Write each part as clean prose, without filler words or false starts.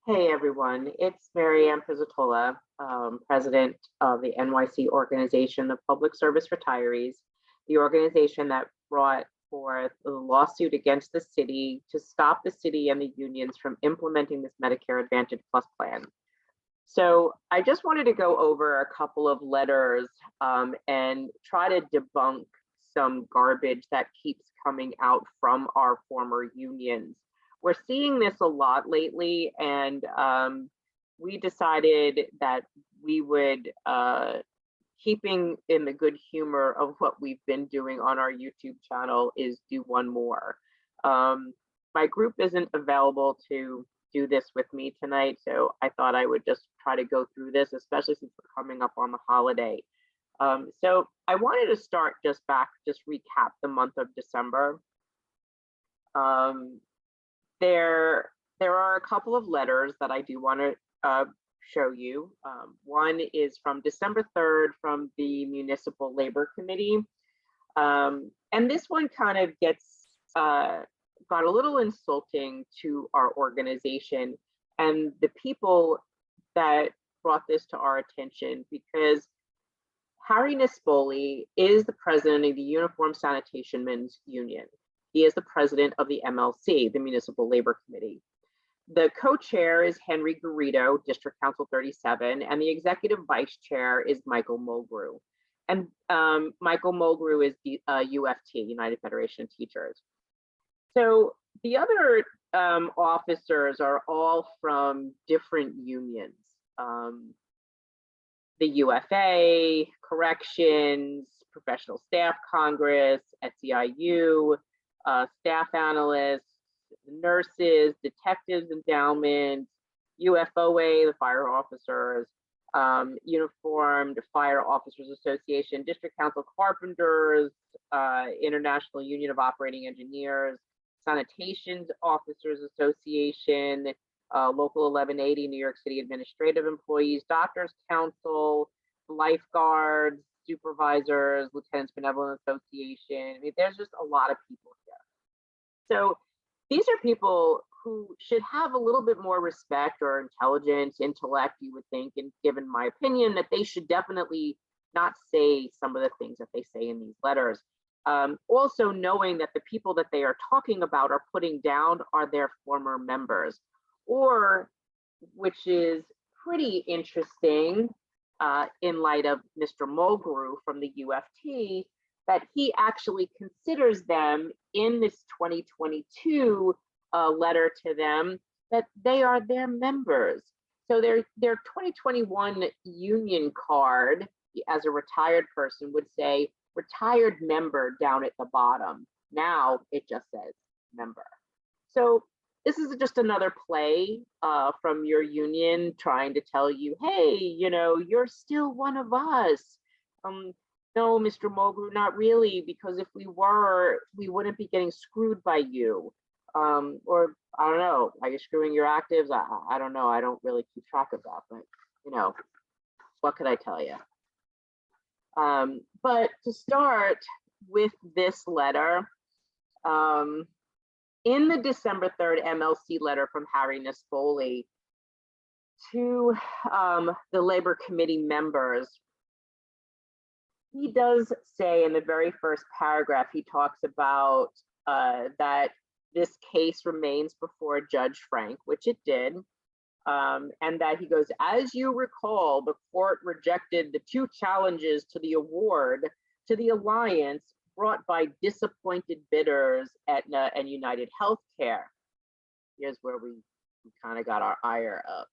Hey everyone, it's Mary Ann Pizzatola, president of the NYC Organization of Public Service Retirees, the organization that brought forth a lawsuit against the city to stop the city and the unions from implementing this Medicare Advantage Plus plan. So I just wanted to go over a couple of letters and try to debunk some garbage that keeps coming out from our former unions. We're seeing this a lot lately, and we decided that we would, keeping in the good humor of what we've been doing on our YouTube channel, is do one more. My group isn't available to do this with me tonight, so I thought I would just try to go through this, especially since we're coming up on the holiday. So I wanted to start just recap the month of December. There are a couple of letters that I do want to show you. One is from December 3rd from the Municipal Labor Committee. And this one kind of got a little insulting to our organization and the people that brought this to our attention, because Harry Nespoli is the president of the Uniform Sanitation Men's Union. He is the president of the MLC, the Municipal Labor Committee. The co-chair is Henry Garrido, District Council 37, and the executive vice chair is Michael Mulgrew. And Michael Mulgrew is the UFT, United Federation of Teachers. So the other officers are all from different unions. The UFA, Corrections, Professional Staff Congress, SEIU, staff analysts, nurses, detectives endowment, UFOA, the fire officers, Uniformed Fire Officers Association, District Council Carpenters, International Union of Operating Engineers, Sanitation Officers Association, Local 1180, New York City Administrative Employees, Doctors Council, lifeguards, supervisors, Lieutenants Benevolent Association. I mean, there's just a lot of people here. So these are people who should have a little bit more respect or intelligence, intellect, you would think, and given my opinion, that they should definitely not say some of the things that they say in these letters. Also knowing that the people that they are talking about are putting down are their former members, or, which is pretty interesting in light of Mr. Mulgrew from the UFT, that he actually considers them in this 2022 letter to them that they are their members. So their 2021 union card as a retired person would say retired member down at the bottom. Now it just says member. So this is just another play from your union trying to tell you, hey, you know, you're still one of us. No, Mr. Mulgrew, not really, because if we were, we wouldn't be getting screwed by you. Or I don't know, are you screwing your actives? I don't know. I don't really keep track of that, but you know, what could I tell you? But to start with this letter, in the December 3rd MLC letter from Harry Nespoli to the Labor Committee members, he does say in the very first paragraph, he talks about that this case remains before Judge Frank, which it did, and that he goes, as you recall, the court rejected the 2 challenges to the award to the alliance brought by disappointed bidders, Aetna and United Healthcare. Here's where we kind of got our ire up.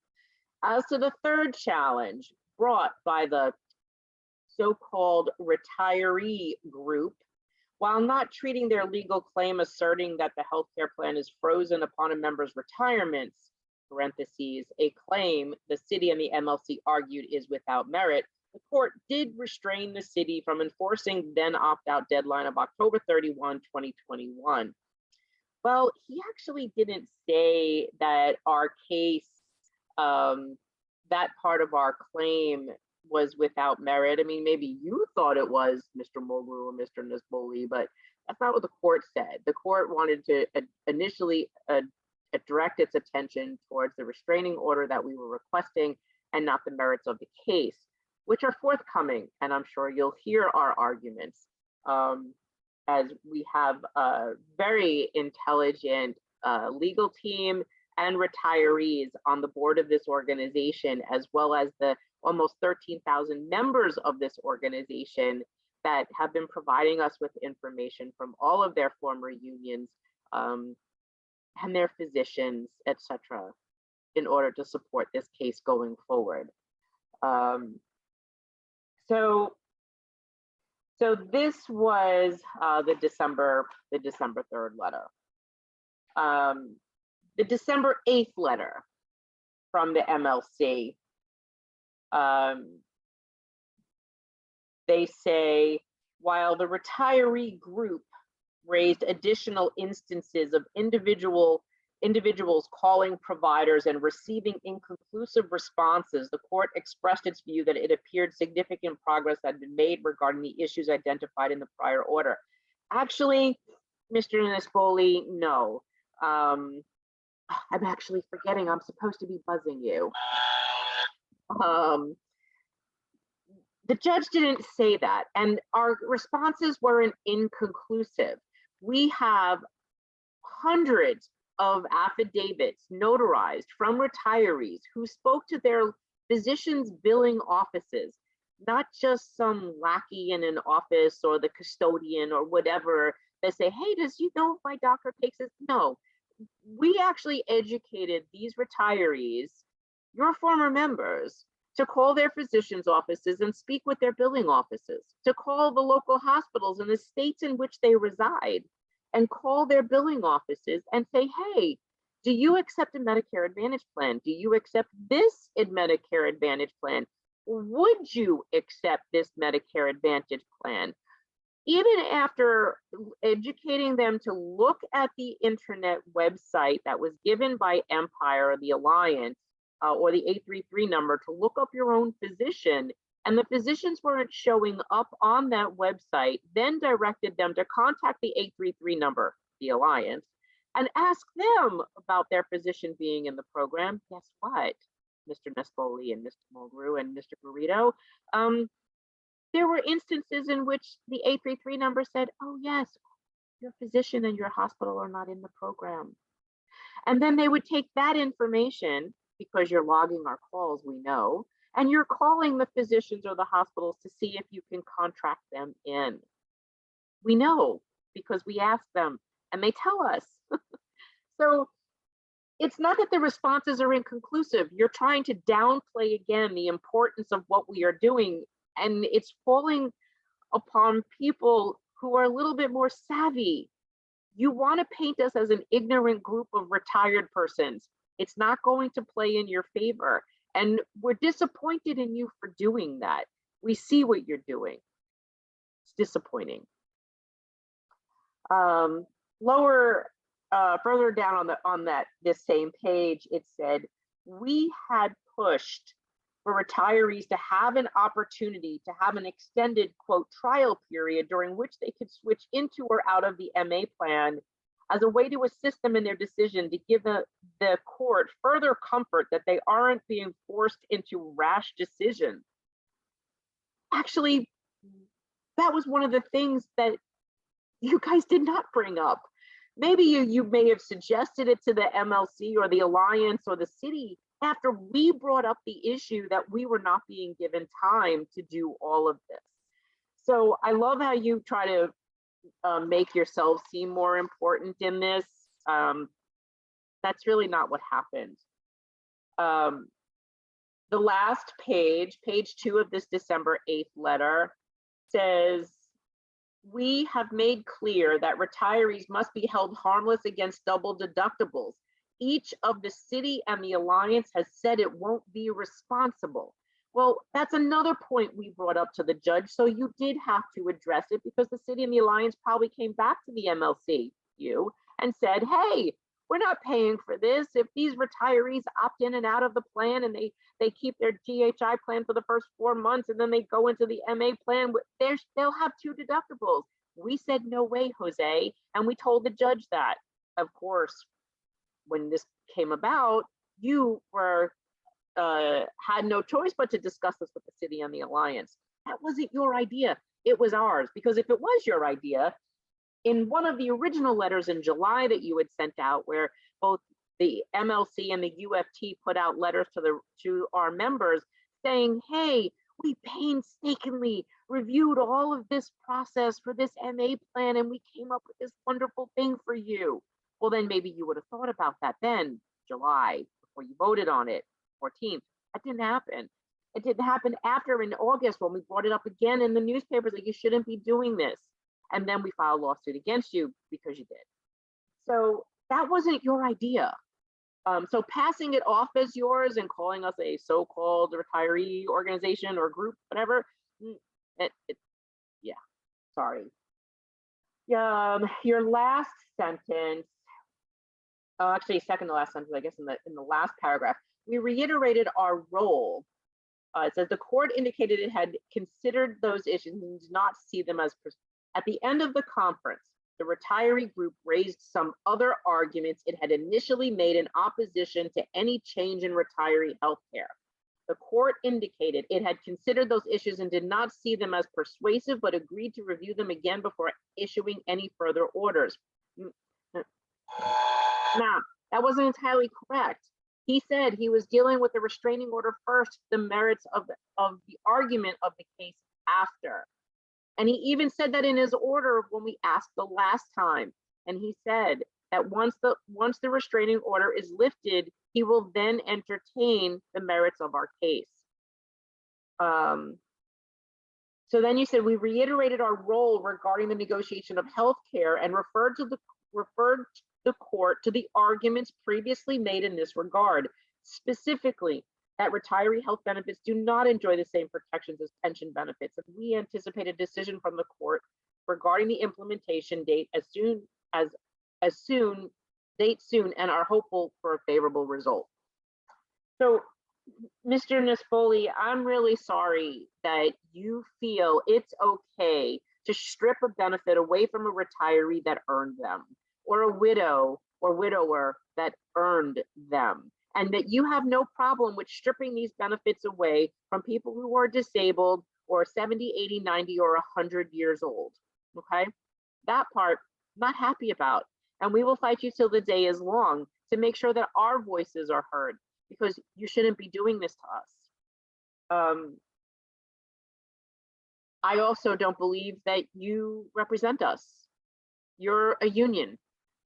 As to the 3rd challenge brought by the so-called retiree group, while not treating their legal claim asserting that the healthcare plan is frozen upon a member's retirements, parentheses, a claim the city and the MLC argued is without merit, the court did restrain the city from enforcing then opt-out deadline of October 31, 2021. Well, he actually didn't say that our case, that part of our claim was without merit. I mean, maybe you thought it was, Mr. Mulgrew or Mr. Nespoli, but that's not what the court said. The court wanted to initially direct its attention towards the restraining order that we were requesting and not the merits of the case, which are forthcoming. And I'm sure you'll hear our arguments, as we have a very intelligent legal team and retirees on the board of this organization, as well as the almost 13,000 members of this organization that have been providing us with information from all of their former unions, and their physicians, etc., in order to support this case going forward. So this was the December 3rd letter. The December 8th letter from the MLC. They say, while the retiree group raised additional instances of individuals calling providers and receiving inconclusive responses, the court expressed its view that it appeared significant progress had been made regarding the issues identified in the prior order. Actually, Mr. Nespoli, no. I'm actually forgetting I'm supposed to be buzzing you. The judge didn't say that, and our responses weren't inconclusive. We have hundreds of affidavits notarized from retirees who spoke to their physicians' billing offices, not just some lackey in an office or the custodian or whatever that say, hey, does you know if my doctor takes this? No, we actually educated these retirees, your former members, to call their physicians' offices and speak with their billing offices, to call the local hospitals in the states in which they reside and call their billing offices and say, hey, do you accept a Medicare Advantage plan? Do you accept this Medicare Advantage plan? Would you accept this Medicare Advantage plan? Even after educating them to look at the internet website that was given by Empire, the Alliance, or the 833 number to look up your own physician, and the physicians weren't showing up on that website, then directed them to contact the 833 number, the Alliance, and ask them about their physician being in the program. Guess what, Mr. Nespoli and Mr. Mulgrew and Mr. Burrito? There were instances in which the 833 number said, oh yes, your physician and your hospital are not in the program. And then they would take that information, because you're logging our calls, we know, and you're calling the physicians or the hospitals to see if you can contract them in. We know because we ask them and they tell us. So it's not that the responses are inconclusive. You're trying to downplay again the importance of what we are doing, and it's falling upon people who are a little bit more savvy. You want to paint us as an ignorant group of retired persons. It's not going to play in your favor. And we're disappointed in you for doing that. We see what you're doing. It's disappointing. Further down on this same page, it said, we had pushed for retirees to have an opportunity to have an extended, quote, trial period during which they could switch into or out of the MA plan as a way to assist them in their decision, to give the court further comfort that they aren't being forced into rash decisions. Actually, that was one of the things that you guys did not bring up. Maybe you may have suggested it to the MLC or the Alliance or the city after we brought up the issue that we were not being given time to do all of this. So I love how you try to make yourself seem more important in this. That's really not what happened. The last page, page 2 of this December 8th letter says, we have made clear that retirees must be held harmless against double deductibles. Each of the city and the Alliance has said it won't be responsible. Well, that's another point we brought up to the judge. So you did have to address it, because the city and the Alliance probably came back to the MLC and said, hey, we're not paying for this. If these retirees opt in and out of the plan and they keep their GHI plan for the first 4 months and then they go into the MA plan, they'll have 2 deductibles. We said, no way, Jose. And we told the judge that. Of course, when this came about, you were had no choice but to discuss this with the city and the alliance. That wasn't your idea. It was ours, because if it was your idea, in one of the original letters in July that you had sent out, where both the MLC and the UFT put out letters to our members saying, hey, we painstakingly reviewed all of this process for this MA plan and we came up with this wonderful thing for you. Well, then maybe you would have thought about that then, July, before you voted on it, 14th. That didn't happen. It didn't happen after in August when we brought it up again in the newspapers that you shouldn't be doing this. And then we filed a lawsuit against you because you did. So that wasn't your idea. So passing it off as yours and calling us a so-called retiree organization or group, whatever, yeah, sorry. Your last sentence, actually second to last sentence, I guess in the last paragraph, we reiterated our role. It says the court indicated it had considered those issues and did not see them as. At the end of the conference, the retiree group raised some other arguments it had initially made in opposition to any change in retiree health care. The court indicated it had considered those issues and did not see them as persuasive, but agreed to review them again before issuing any further orders. Now, that wasn't entirely correct. He said he was dealing with the restraining order first, the merits of the argument of the case after. And he even said that in his order when we asked the last time. And he said that once the restraining order is lifted, he will then entertain the merits of our case. So then you said we reiterated our role regarding the negotiation of healthcare and referred the court to the arguments previously made in this regard, specifically that retiree health benefits do not enjoy the same protections as pension benefits. And we anticipate a decision from the court regarding the implementation date as soon and are hopeful for a favorable result. So, Mr. Nespoli, I'm really sorry that you feel it's okay to strip a benefit away from a retiree that earned them, or a widow or widower that earned them, and that you have no problem with stripping these benefits away from people who are disabled or 70, 80, 90, or 100 years old, okay? That part, I'm not happy about. And we will fight you till the day is long to make sure that our voices are heard, because you shouldn't be doing this to us. I also don't believe that you represent us. You're a union.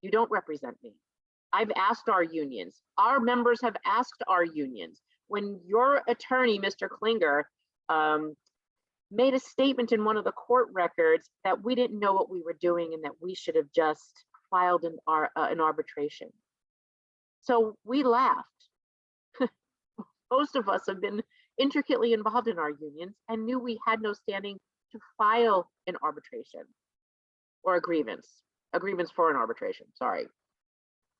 You don't represent me. I've asked our unions. Our members have asked our unions. When your attorney, Mr. Klinger, made a statement in one of the court records that we didn't know what we were doing and that we should have just filed an arbitration. So we laughed. Most of us have been intricately involved in our unions and knew we had no standing to file an arbitration or a grievance for an arbitration, sorry.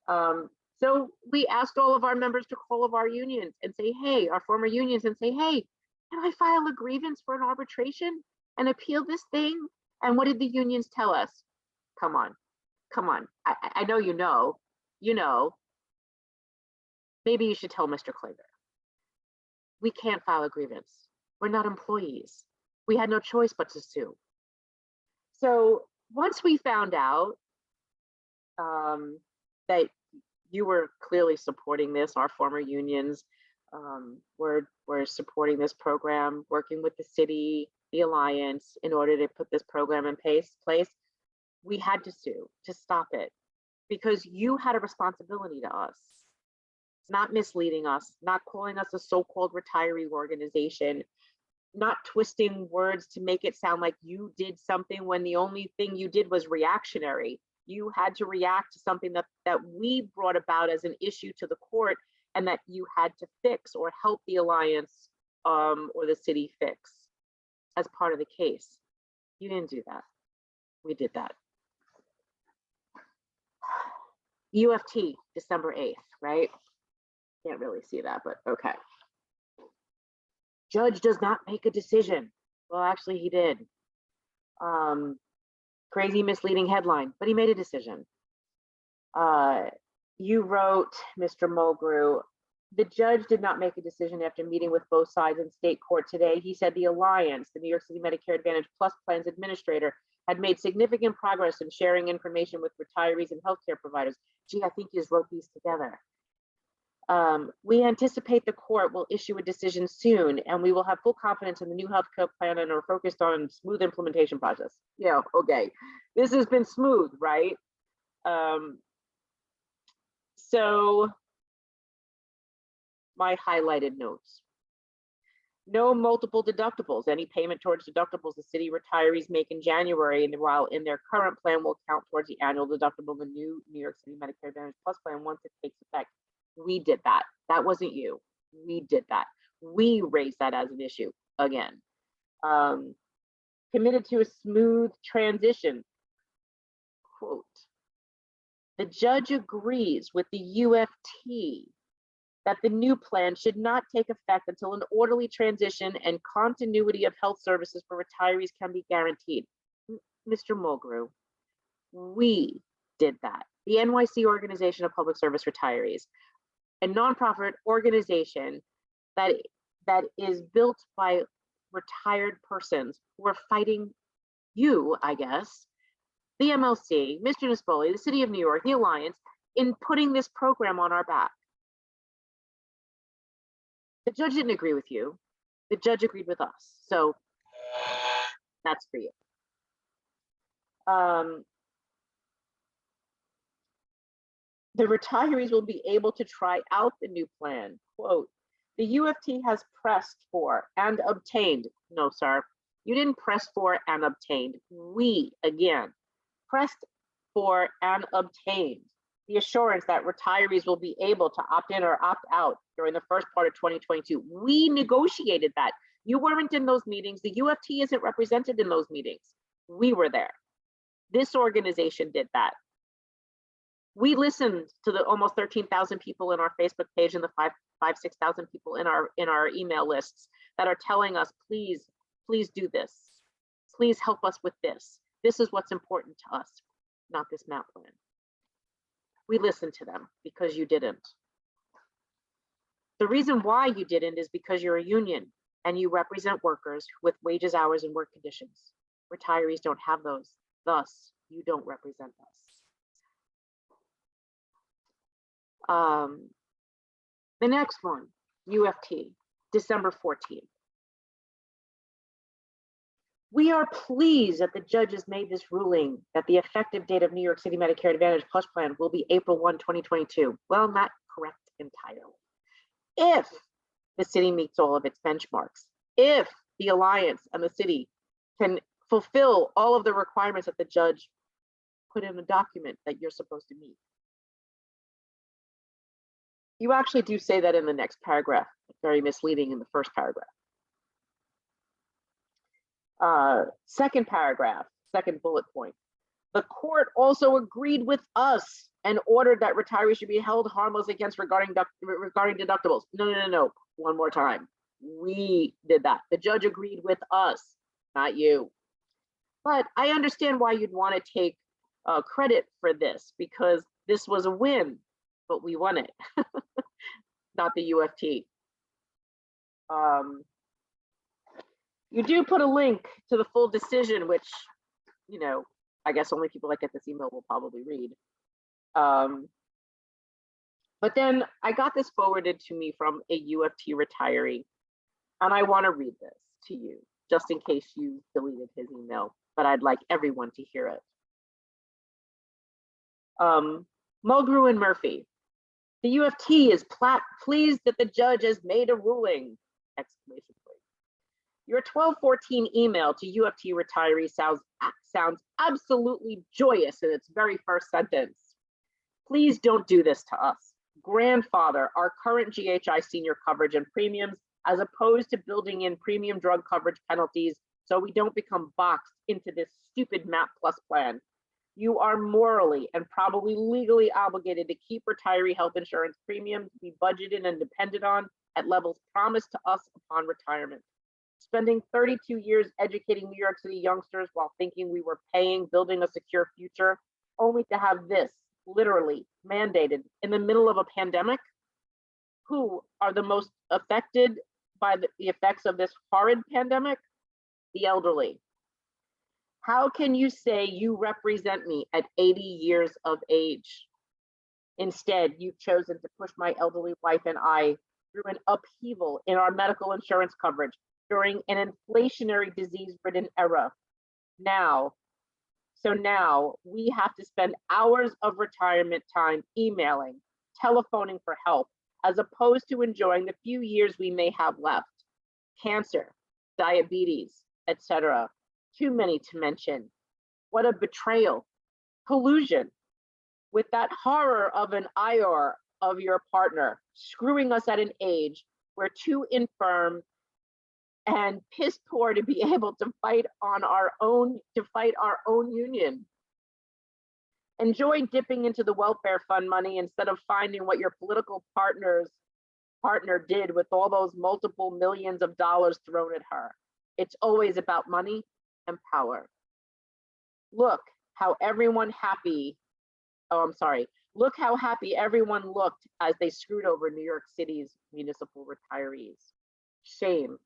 So we asked all of our members to call of our unions and say, hey, our former unions, and say, hey, can I file a grievance for an arbitration and appeal this thing? And what did the unions tell us? Come on. I know you know. Maybe you should tell Mr. Klinger. We can't file a grievance. We're not employees. We had no choice but to sue. So once we found out that you were clearly supporting this, our former unions were supporting this program, working with the city, the alliance, in order to put this program in place, we had to sue to stop it, because you had a responsibility to us, not misleading us, not calling us a so-called retiree organization, not twisting words to make it sound like you did something when the only thing you did was reactionary. You had to react to something that we brought about as an issue to the court, and that you had to fix or help the alliance or the city fix as part of the case. You didn't do that. We did that. UFT, December 8th, right? Can't really see that, but okay. Judge does not make a decision. Well, actually he did. Crazy misleading headline, but he made a decision. You wrote, Mr. Mulgrew, the judge did not make a decision after meeting with both sides in state court today. He said the Alliance, the New York City Medicare Advantage Plus Plans administrator, had made significant progress in sharing information with retirees and healthcare providers. Gee, I think you just wrote these together. We anticipate the court will issue a decision soon, and we will have full confidence in the new healthcare plan and are focused on smooth implementation process. Yeah, okay. This has been smooth, right? So my highlighted notes. No multiple deductibles. Any payment towards deductibles the city retirees make in January and while in their current plan will count towards the annual deductible of the new New York City Medicare Advantage Plus plan once it takes effect. We did that. That wasn't you. We did that. We raised that as an issue again. Committed to a smooth transition. Quote, the judge agrees with the UFT that the new plan should not take effect until an orderly transition and continuity of health services for retirees can be guaranteed. Mr. Mulgrew, we did that. The NYC Organization of Public Service Retirees, a nonprofit organization that is built by retired persons who are fighting you, I guess, the MLC, Mr. Nispoli, the City of New York, the Alliance, in putting this program on our back. The judge didn't agree with you. The judge agreed with us. So that's for you. The retirees will be able to try out the new plan. Quote, the UFT has pressed for and obtained. No, sir, you didn't press for and obtained. We, again, pressed for and obtained the assurance that retirees will be able to opt in or opt out during the first part of 2022. We negotiated that. You weren't in those meetings. The UFT isn't represented in those meetings. We were there. This organization did that. We listened to the almost 13,000 people in our Facebook page and the 6,000 people in our email lists that are telling us, please do this. Please help us with this. This is what's important to us, not this MAP plan. We listened to them because you didn't. The reason why you didn't is because you're a union and you represent workers with wages, hours, and work conditions. Retirees don't have those. Thus, you don't represent us. The next one, UFT, December 14th. We are pleased that the judge has made this ruling that the effective date of New York City Medicare Advantage Plus Plan will be April 1, 2022. Well, not correct entirely. If the city meets all of its benchmarks, if the Alliance and the city can fulfill all of the requirements that the judge put in the document that you're supposed to meet. You actually do say that in the next paragraph, very misleading in the first paragraph. Second paragraph, second bullet point. The court also agreed with us and ordered that retirees should be held harmless against regarding deductibles. No. One more time. We did that. The judge agreed with us, not you. But I understand why you'd want to take credit for this, because this was a win, but we won it, not the UFT. You do put a link to the full decision, which, you know, I guess only people that get this email will probably read. But then I got this forwarded to me from a UFT retiree, and I want to read this to you, just in case you deleted his email, but I'd like everyone to hear it. Mulgrew and Murphy, the UFT is pleased that the judge has made a ruling! Exclamation point. Your 1214 email to UFT retirees sounds absolutely joyous in its very first sentence. Please don't do this to us. Grandfather our current GHI senior coverage and premiums, as opposed to building in premium drug coverage penalties so we don't become boxed into this stupid MAP Plus plan. You are morally and probably legally obligated to keep retiree health insurance premiums be budgeted and depended on at levels promised to us upon retirement. Spending 32 years educating New York City youngsters while thinking we were building a secure future, only to have this literally mandated in the middle of a pandemic. Who are the most affected by the effects of this horrid pandemic? The elderly. How can you say you represent me at 80 years of age? Instead, you've chosen to push my elderly wife and I through an upheaval in our medical insurance coverage during an inflationary disease-ridden era. Now we have to spend hours of retirement time emailing, telephoning for help, as opposed to enjoying the few years we may have left. Cancer, diabetes, etc. Too many to mention. What a betrayal, collusion with that horror of an IR of your partner, screwing us at an age we're too infirm and piss poor to be able to fight our own union. Enjoy dipping into the welfare fund money instead of finding what your political partner did with all those multiple millions of dollars thrown at her. It's always about money and power. Look how happy everyone looked as they screwed over New York City's municipal retirees. Shame.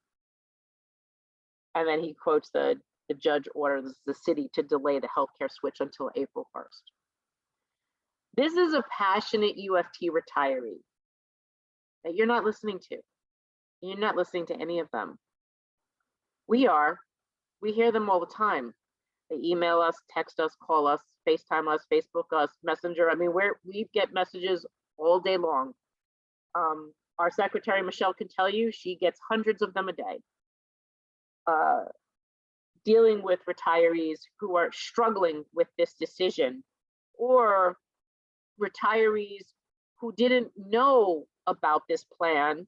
And then he quotes the judge orders the city to delay the healthcare switch until April 1st. This is a passionate UFT retiree that you're not listening to. You're not listening to any of them. We are. We hear them all the time. They email us, text us, call us, FaceTime us, Facebook us, Messenger. I mean, we get messages all day long. Our secretary, Michelle, can tell you she gets hundreds of them a day. Dealing with retirees who are struggling with this decision, or retirees who didn't know about this plan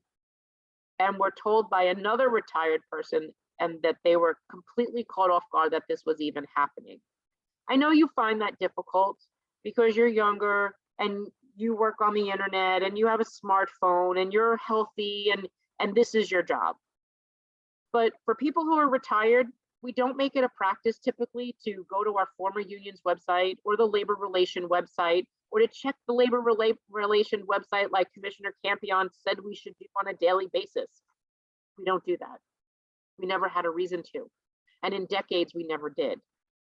and were told by another retired person and that they were completely caught off guard that this was even happening. I know you find that difficult because you're younger and you work on the internet and you have a smartphone and you're healthy and this is your job. But for people who are retired, we don't make it a practice typically to go to our former union's website or the labor relation website or to check the labor relation website like Commissioner Campion said we should do on a daily basis. We don't do that. We never had a reason to. And in decades, we never did.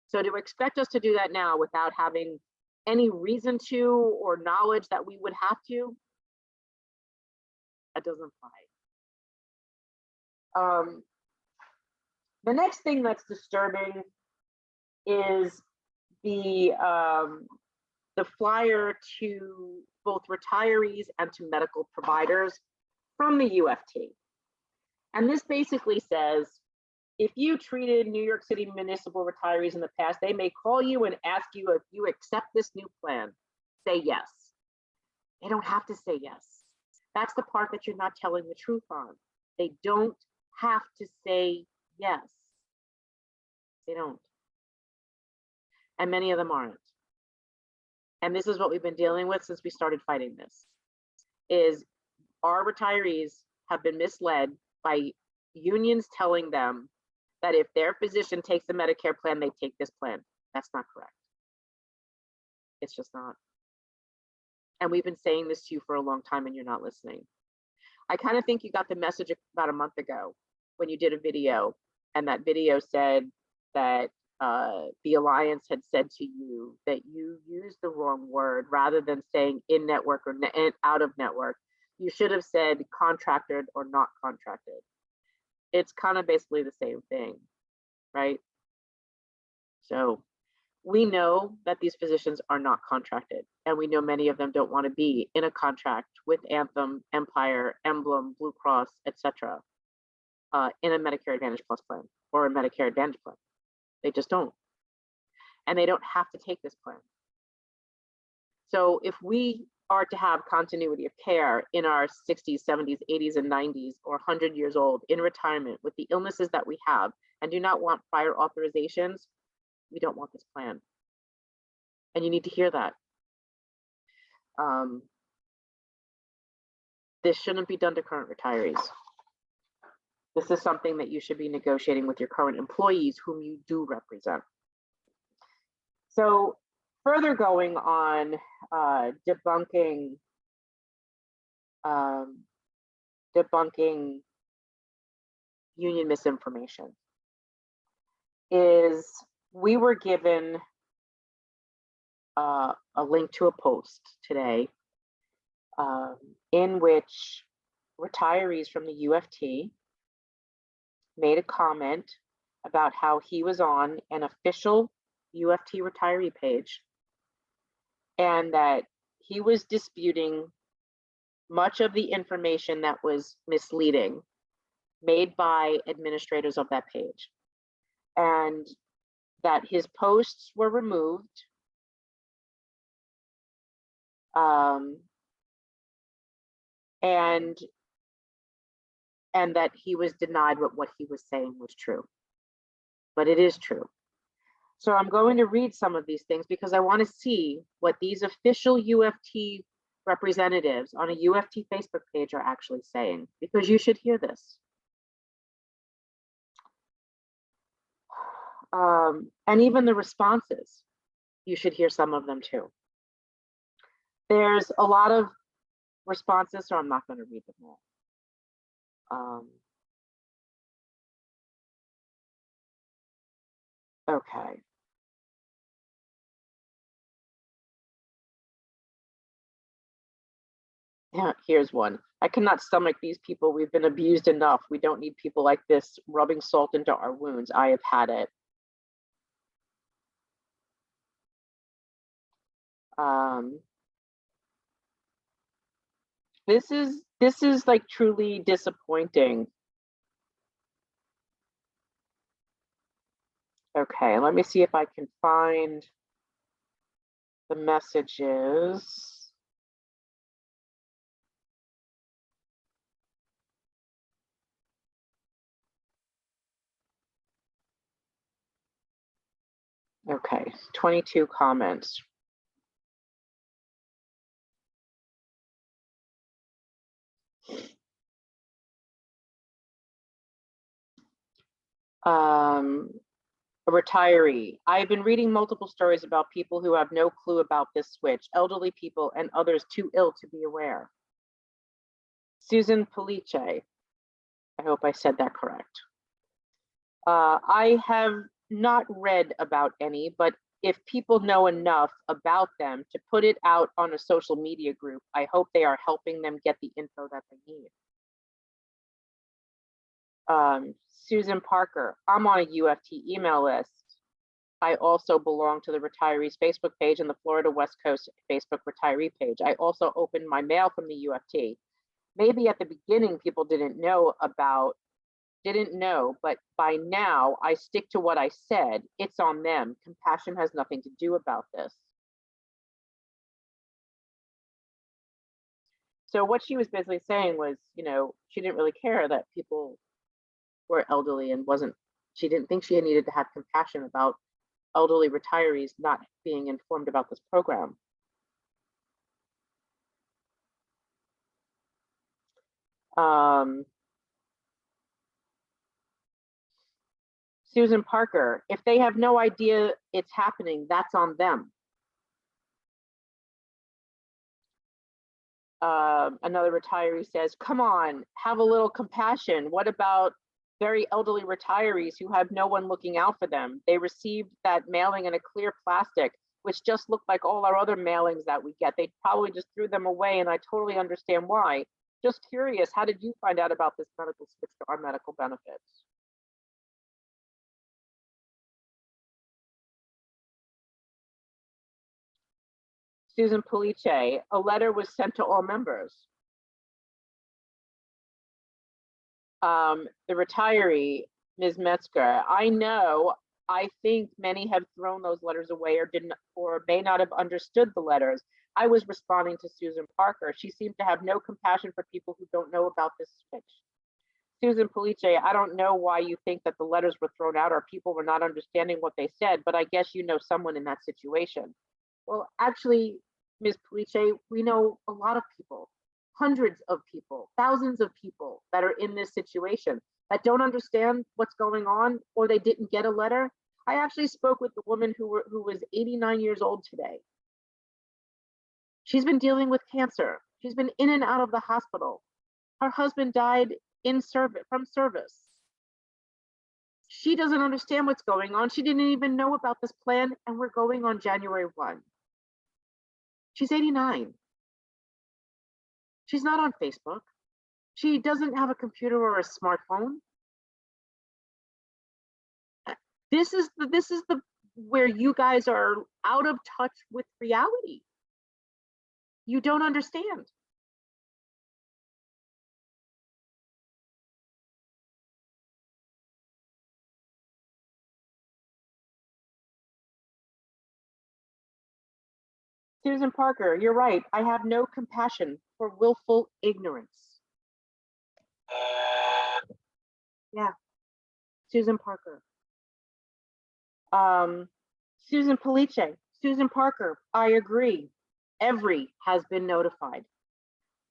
So to expect us to do that now without having any reason to or knowledge that we would have to, that doesn't fly. The next thing that's disturbing is the flyer to both retirees and to medical providers from the UFT. And this basically says, if you treated New York City municipal retirees in the past, they may call you and ask you if you accept this new plan. Say yes. They don't have to say yes. That's the part that you're not telling the truth on. They don't have to say yes. They don't. And many of them aren't. And this is what we've been dealing with since we started fighting this, is our retirees have been misled by unions telling them that if their physician takes the Medicare plan, they take this plan. That's not correct. It's just not. And we've been saying this to you for a long time and you're not listening. I kind of think you got the message about a month ago when you did a video, and that video said that the Alliance had said to you that you used the wrong word. Rather than saying in-network or out of network, you should have said contracted or not contracted. It's kind of basically the same thing, right? So we know that these physicians are not contracted, and we know many of them don't want to be in a contract with Anthem, Empire, Emblem, Blue Cross, etc. In a Medicare Advantage Plus plan or a Medicare Advantage plan. They just don't. And they don't have to take this plan. So if we are to have continuity of care in our 60s, 70s, 80s, and 90s, or 100 years old in retirement with the illnesses that we have and do not want prior authorizations, we don't want this plan. And you need to hear that. This shouldn't be done to current retirees. This is something that you should be negotiating with your current employees whom you do represent. So further going on debunking debunking union misinformation is we were given a link to a post today in which retirees from the UFT made a comment about how he was on an official UFT retiree page and that he was disputing much of the information that was misleading made by administrators of that page, and that his posts were removed and that he was denied what he was saying was true. But it is true. So I'm going to read some of these things because I want to see what these official UFT representatives on a UFT Facebook page are actually saying, because you should hear this. And even the responses, you should hear some of them too. There's a lot of responses, so I'm not going to read them all. Okay. Yeah, here's one. I cannot stomach these people. We've been abused enough. We don't need people like this rubbing salt into our wounds. I have had it. This is like truly disappointing. Okay, let me see if I can find the messages. Okay, 22 comments. A retiree. I've been reading multiple stories about people who have no clue about this switch, elderly people and others too ill to be aware. Susan Police. I hope I said that correct. I have not read about any, but if people know enough about them to put it out on a social media group, I hope they are helping them get the info that they need. Susan Parker, I'm on a UFT email list. I also belong to the retirees Facebook page and the Florida West Coast Facebook retiree page. I also opened my mail from the UFT. Maybe at the beginning people didn't know, but by now I stick to what I said. It's on them. Compassion has nothing to do about this. So what she was basically saying was, you know, she didn't really care that people were elderly and she didn't think she needed to have compassion about elderly retirees not being informed about this program. Susan Parker, if they have no idea it's happening, that's on them. Another retiree says, come on, have a little compassion. What about very elderly retirees who have no one looking out for them? They received that mailing in a clear plastic, which just looked like all our other mailings that we get. They probably just threw them away, and I totally understand why. Just curious, how did you find out about this medical switch to our medical benefits? Susan Police, a letter was sent to all members. The retiree, Ms. Metzger, I think many have thrown those letters away or may not have understood the letters. I was responding to Susan Parker. She seemed to have no compassion for people who don't know about this switch. Susan Police, I don't know why you think that the letters were thrown out or people were not understanding what they said, but I guess you know someone in that situation. Well, actually, Ms. Police, we know a lot of people, hundreds of people, thousands of people that are in this situation that don't understand what's going on, or they didn't get a letter. I actually spoke with the woman who was 89 years old today. She's been dealing with cancer. She's been in and out of the hospital. Her husband died from service. She doesn't understand what's going on. She didn't even know about this plan, and we're going on January 1. She's 89. She's not on Facebook. She doesn't have a computer or a smartphone. This is the where you guys are out of touch with reality. You don't understand. Susan Parker, you're right. I have no compassion for willful ignorance. Yeah, Susan Parker. Susan Police, Susan Parker, I agree. Every has been notified.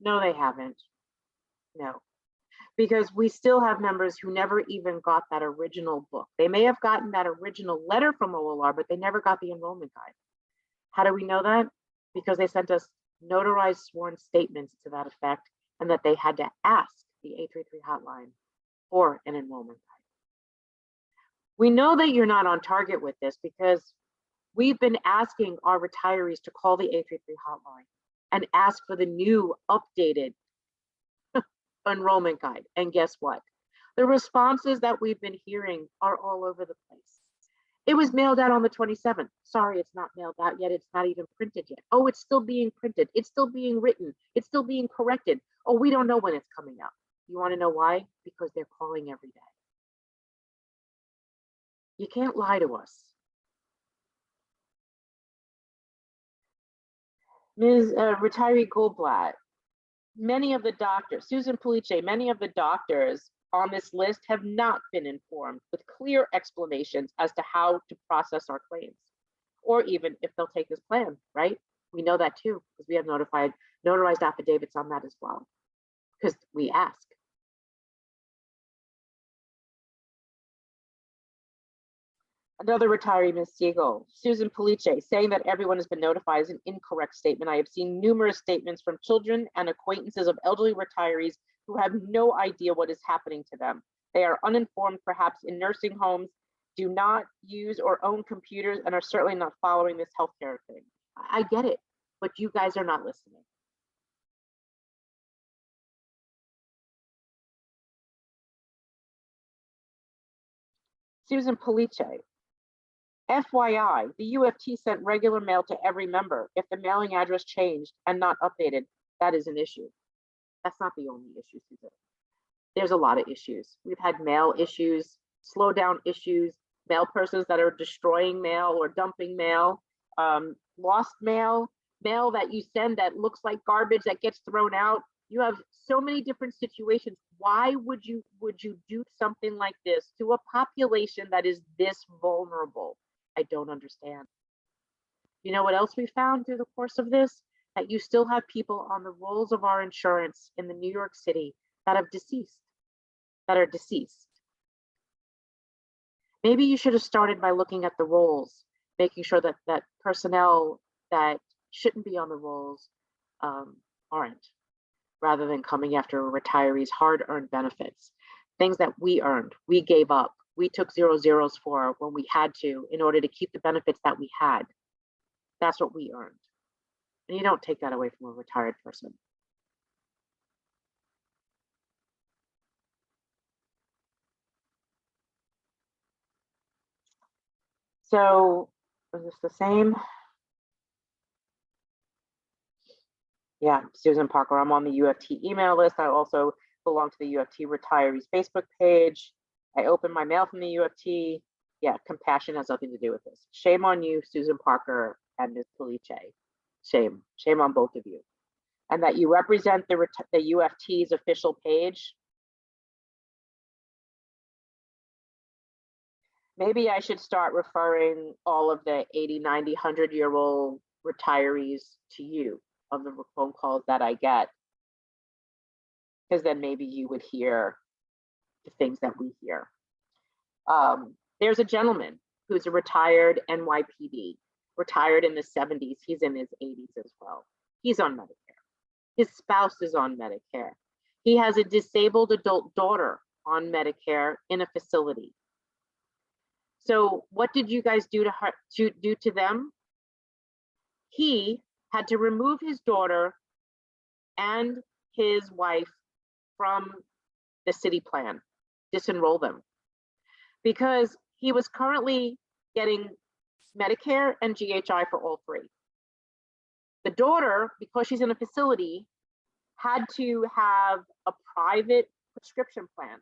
No, they haven't. No, because we still have members who never even got that original book. They may have gotten that original letter from OLR, but they never got the enrollment guide. How do we know that? Because they sent us notarized sworn statements to that effect, and that they had to ask the 833 hotline for an enrollment guide. We know that you're not on target with this because we've been asking our retirees to call the 833 hotline and ask for the new updated enrollment guide. And guess what? The responses that we've been hearing are all over the place. It was mailed out on the 27th. Sorry, it's not mailed out yet. It's not even printed yet. Oh, it's still being printed. It's still being written. It's still being corrected. Oh, we don't know when it's coming out. You want to know why? Because they're calling every day. You can't lie to us. Ms. Retiree Goldblatt, many of the doctors, Susan Police, many of the doctors on this list have not been informed with clear explanations as to how to process our claims, or even if they'll take this plan, right? We know that too, because we have notarized affidavits on that as well, because we ask. Another retiree, Ms. Siegel, Susan Police, saying that everyone has been notified is an incorrect statement. I have seen numerous statements from children and acquaintances of elderly retirees who have no idea what is happening to them. They are uninformed, perhaps in nursing homes, do not use or own computers, and are certainly not following this healthcare thing. I get it, but you guys are not listening. Susan Police, FYI, the UFT sent regular mail to every member. If the mailing address changed and not updated, that is an issue. That's not the only issue, Susan. There's a lot of issues. We've had mail issues, slowdown issues, mail persons that are destroying mail or dumping mail, lost mail, mail that you send that looks like garbage that gets thrown out. You have so many different situations. Why would you do something like this to a population that is this vulnerable? I don't understand. You know what else we found through the course of this? That you still have people on the rolls of our insurance in the New York City that are deceased. Maybe you should have started by looking at the rolls, making sure that personnel that shouldn't be on the rolls aren't, rather than coming after retirees' hard-earned benefits, things that we earned, we gave up, we took 0 zeros for when we had to in order to keep the benefits that we had. That's what we earned. And you don't take that away from a retired person. So is this the same? Yeah, Susan Parker, I'm on the UFT email list. I also belong to the UFT retirees Facebook page. I open my mail from the UFT. Yeah, compassion has nothing to do with this. Shame on you, Susan Parker and Ms. Police. Shame on both of you. And that you represent the UFT's official page. Maybe I should start referring all of the 80, 90, 100-year-old retirees to you of the phone calls that I get, because then maybe you would hear the things that we hear. There's a gentleman who's a retired NYPD, retired in the 70s. He's in his 80s as well. He's on Medicare. His spouse is on Medicare. He has a disabled adult daughter on Medicare in a facility. So what did you guys do to them? He had to remove his daughter and his wife from the city plan, disenroll them, because he was currently getting Medicare and GHI for all three. The daughter, because she's in a facility, had to have a private prescription plan.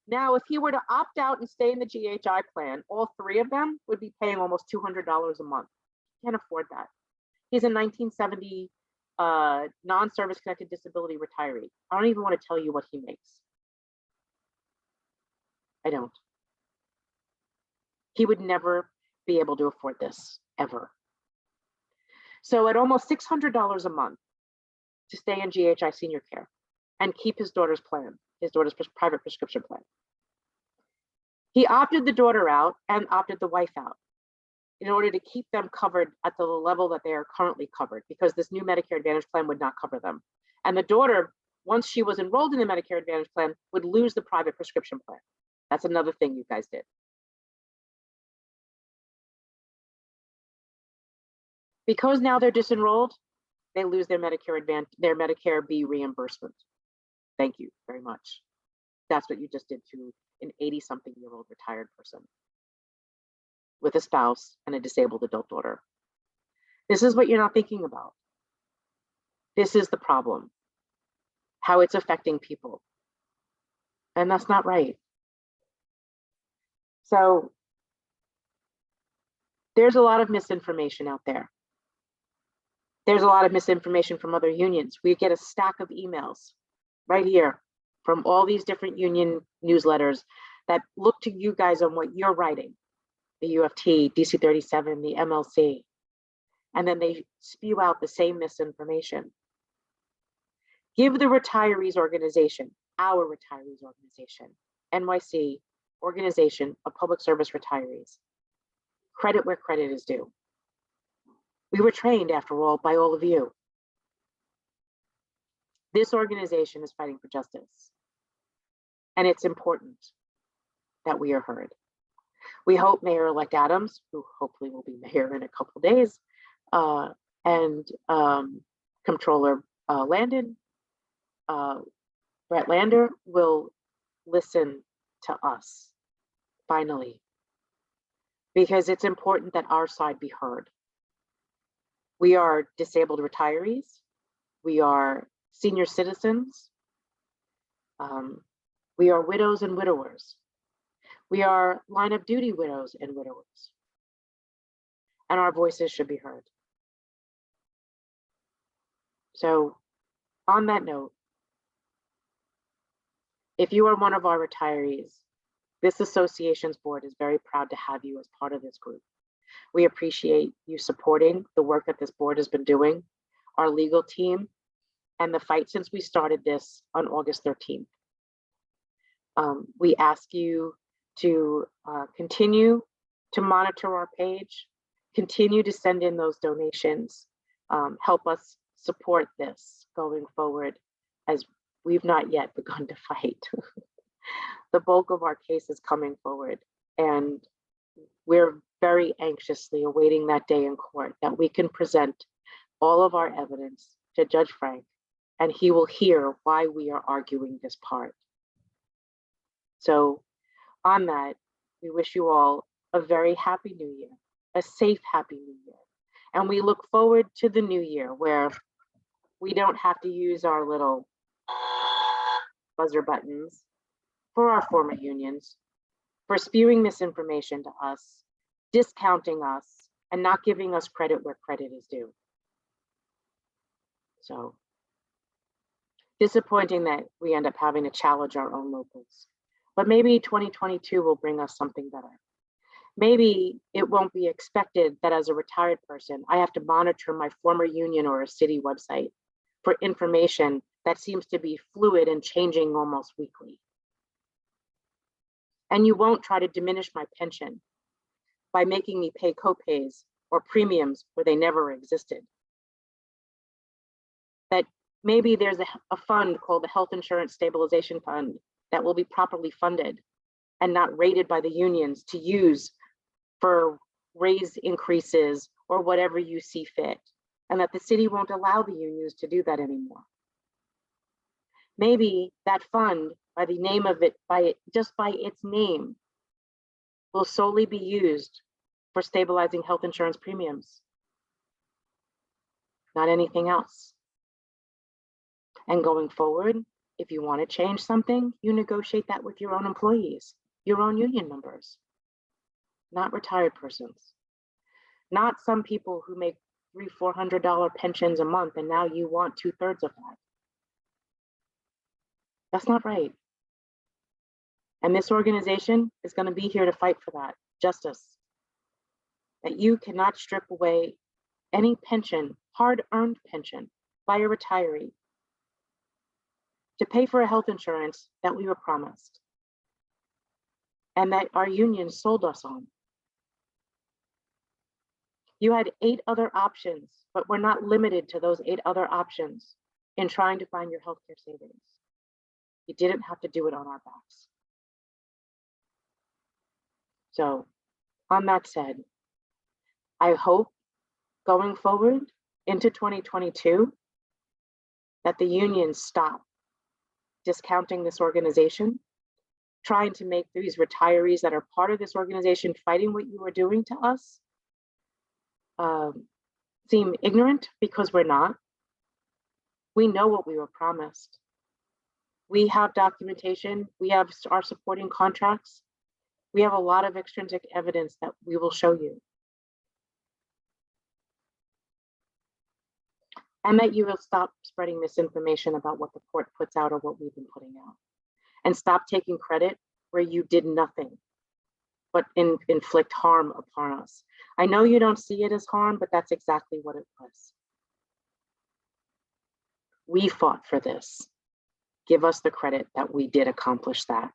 Now, if he were to opt out and stay in the GHI plan, all three of them would be paying almost $200 a month. He can't afford that. He's a 1970 non-service connected disability retiree. I don't even want to tell you what he makes. I don't. He would never be able to afford this, ever. So at almost $600 a month to stay in GHI senior care and keep his daughter's plan, his daughter's private prescription plan. He opted the daughter out and opted the wife out in order to keep them covered at the level that they are currently covered, because this new Medicare Advantage plan would not cover them. And the daughter, once she was enrolled in the Medicare Advantage plan, would lose the private prescription plan. That's another thing you guys did. Because now they're disenrolled, they lose their Medicare B reimbursement. Thank you very much. That's what you just did to an 80-something-year-old retired person with a spouse and a disabled adult daughter. This is what you're not thinking about. This is the problem, how it's affecting people. And that's not right. So there's a lot of misinformation out there. There's a lot of misinformation from other unions. We get a stack of emails right here from all these different union newsletters that look to you guys on what you're writing, the UFT, DC 37, the MLC, and then they spew out the same misinformation. Give the retirees organization, our retirees organization, NYC Organization of Public Service Retirees, credit where credit is due. We were trained, after all, by all of you. This organization is fighting for justice, and it's important that we are heard. We hope Mayor-elect Adams, who hopefully will be mayor in a couple of days, and Comptroller Brett Lander will listen to us, finally, because it's important that our side be heard. We are disabled retirees. We are senior citizens. We are widows and widowers. We are line of duty widows and widowers. And our voices should be heard. So on that note, if you are one of our retirees, this association's board is very proud to have you as part of this group. We appreciate you supporting the work that this board has been doing, our legal team, and the fight since we started this on August 13th. We ask you to continue to monitor our page, continue to send in those donations, help us support this going forward, as we've not yet begun to fight. The bulk of our case is coming forward, and we're very anxiously awaiting that day in court that we can present all of our evidence to Judge Frank, and he will hear why we are arguing this part. So on that, we wish you all a very happy new year, a safe, happy new year. And we look forward to the new year where we don't have to use our little buzzer buttons for our former unions, for spewing misinformation to us, discounting us, and not giving us credit where credit is due. So disappointing that we end up having to challenge our own locals. But maybe 2022 will bring us something better. Maybe it won't be expected that as a retired person, I have to monitor my former union or a city website for information that seems to be fluid and changing almost weekly. And you won't try to diminish my pension by making me pay copays or premiums where they never existed. That maybe there's a fund called the Health Insurance Stabilization Fund that will be properly funded and not rated by the unions to use for raise increases or whatever you see fit, and that the city won't allow the unions to do that anymore. Maybe that fund, by the name of it, just by its name, will solely be used for stabilizing health insurance premiums, not anything else. And going forward, if you want to change something, you negotiate that with your own employees, your own union members, not retired persons, not some people who make $300-400 pensions a month and now you want 2/3 of that. That's not right. And this organization is going to be here to fight for that justice. That you cannot strip away any pension, hard-earned pension, by a retiree to pay for a health insurance that we were promised and that our union sold us on. You had 8 other options, but we're not limited to those 8 other options in trying to find your healthcare savings. You didn't have to do it on our backs. So, on that said, I hope going forward into 2022 that the unions stop discounting this organization, trying to make these retirees that are part of this organization fighting what you are doing to us seem ignorant, because we're not. We know what we were promised. We have documentation, we have our supporting contracts, we have a lot of extrinsic evidence that we will show you. And that you will stop spreading misinformation about what the court puts out or what we've been putting out. And stop taking credit where you did nothing but inflict harm upon us. I know you don't see it as harm, but that's exactly what it was. We fought for this. Give us the credit that we did accomplish that.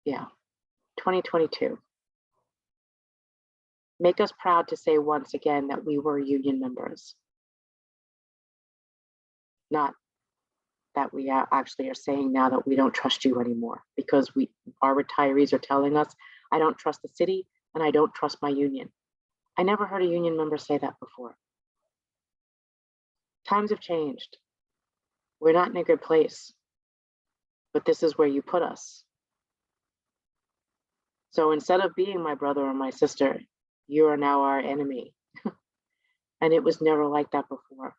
Yeah, 2022. Make us proud to say once again that we were union members. Not that we actually are saying now that we don't trust you anymore, because our retirees are telling us, I don't trust the city and I don't trust my union. I never heard a union member say that before. Times have changed. We're not in a good place, but this is where you put us. So instead of being my brother or my sister, you are now our enemy. And it was never like that before.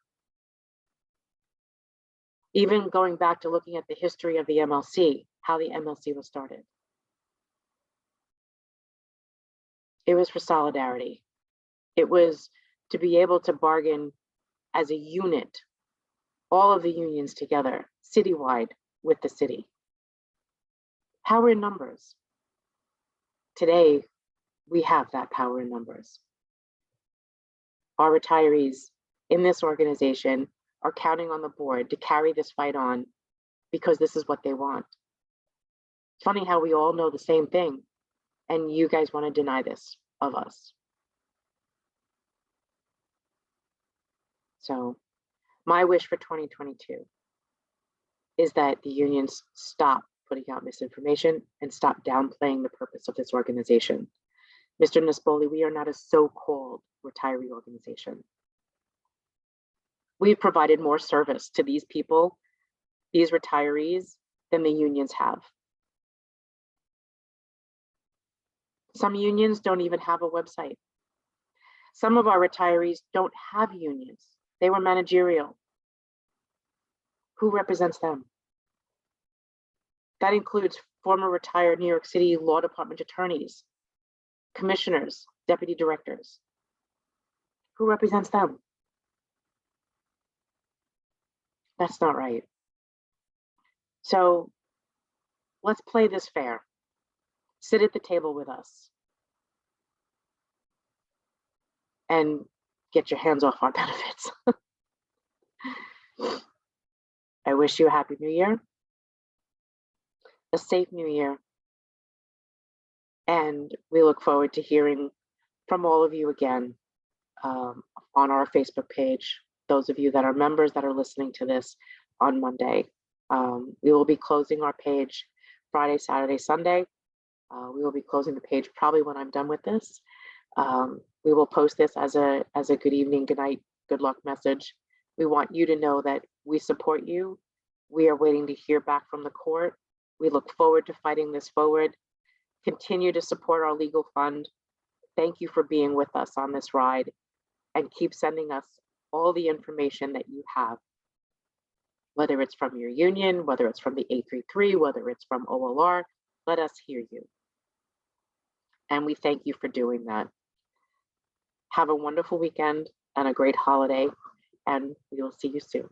Even going back to looking at the history of the MLC, how the MLC was started. It was for solidarity. It was to be able to bargain as a unit, all of the unions together, citywide with the city. Power in numbers. Today, we have that power in numbers. Our retirees in this organization are counting on the board to carry this fight on because this is what they want. It's funny how we all know the same thing and you guys want to deny this of us. So my wish for 2022 is that the unions stop putting out misinformation and stop downplaying the purpose of this organization. Mr. Nespoli, we are not a so-called retiree organization. We've provided more service to these people, these retirees, than the unions have. Some unions don't even have a website. Some of our retirees don't have unions. They were managerial. Who represents them? That includes former retired New York City Law Department attorneys, commissioners, deputy directors. Who represents them? That's not right. So let's play this fair. Sit at the table with us and get your hands off our benefits. I wish you a happy new year, a safe new year, and we look forward to hearing from all of you again on our Facebook page. Those of you that are members that are listening to this on Monday. We will be closing our page Friday, Saturday, Sunday. We will be closing the page probably when I'm done with this. We will post this as a good evening, good night, good luck message. We want you to know that we support you. We are waiting to hear back from the court. We look forward to fighting this forward. Continue to support our legal fund. Thank you for being with us on this ride, and keep sending us all the information that you have, whether it's from your union, whether it's from the 833, whether it's from OLR. Let us hear you. And we thank you for doing that. Have a wonderful weekend and a great holiday, and we will see you soon.